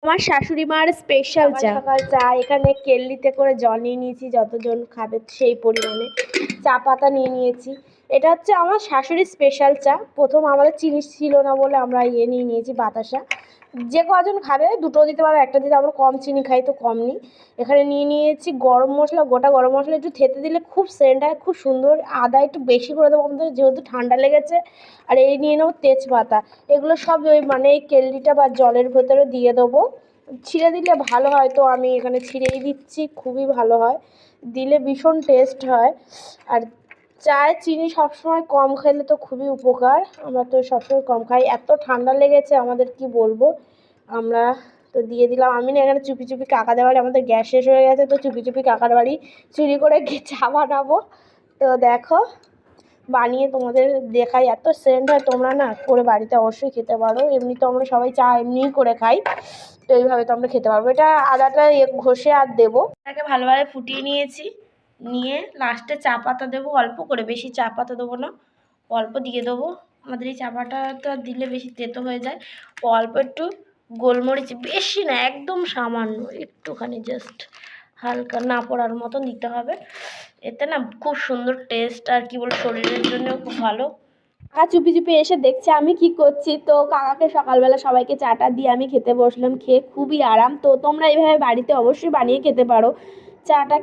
আমার শাশুড়ি মার স্পেশাল চা। সকাল চা এখানে কেটলিতে করে জল নিয়ে নিয়েছি, যতজন খাবে সেই পরিমাণে। চা পাতা নিয়ে নিয়েছি। এটা হচ্ছে আমার শাশুড়ির স্পেশাল চা। প্রথম আমাদের চিনি ছিল না বলে আমরা নিয়ে নিয়েছি বাতাসা। যে কজন খাবে দুটো দিতে পারো, একটা দিতে, আমরা কম চিনি খাই তো কম নিই। এখানে নিয়ে নিয়েছি গরম মশলা, গোটা গরম মশলা একটু থেতে দিলে খুব সেন্ট হয়, খুব সুন্দর। আদা একটু বেশি করে দেবো আমাদের, যেহেতু ঠান্ডা লেগেছে। আর এই নিয়ে নেবো তেজপাতা। এগুলো সব ওই এই কেটলিটা বা জলের ভেতরে দিয়ে দেবো। ছিঁড়ে দিলে ভালো হয়, তো আমি এখানে ছিঁড়েই দিচ্ছি, খুবই ভালো হয় দিলে, ভীষণ টেস্ট হয়। আর চায়ে চিনি সবসময় কম খেলে তো খুবই উপকার, আমরা তো সবসময় কম খাই। এত ঠান্ডা লেগেছে আমাদের, কি বলবো। আমরা তো দিয়ে দিলাম। আমি না এখানে চুপি চুপি কাকাদের বাড়ি, আমাদের গ্যাস শেষ হয়ে গেছে, তো চুপি চুপি কাকার বাড়ি চুরি করে চা বানাবো। তো দেখো বানিয়ে তোমাদের দেখাই, এত সেন্ট হয়। তোমরা না করে বাড়িতে অবশ্যই খেতে পারো। এমনি তো আমরা সবাই চা এমনিই করে খাই, তো এইভাবে তো আমরা খেতে পারবো। এটা আদাটা ঘষে আর দেবো। এটাকে ভালোভাবে ফুটিয়ে নিয়েছি, নিয়ে লাস্টে চা পাতা দেবো অল্প করে, বেশি চা পাতা দেবো না, অল্প দিয়ে দেবো। আমাদের এই চা পাতাটা দিলে বেশি তেতো হয়ে যায়। অল্প একটু গোলমরিচ, বেশি না, একদম সামান্য একটুখানি, জাস্ট হালকা না পড়ার মতন দিতে হবে। এতে না খুব সুন্দর টেস্ট, আর কি বলবো, শরীরের জন্যও খুব ভালো। কাকা চুপি চুপি এসে দেখছে আমি কি করছি, তো কাকাকে সকালবেলা সবাইকে চাটা দিয়ে আমি খেতে বসলাম। খেয়ে খুবই আরাম। তো তোমরা এইভাবে বাড়িতে অবশ্যই বানিয়ে খেতে পারো। চাটা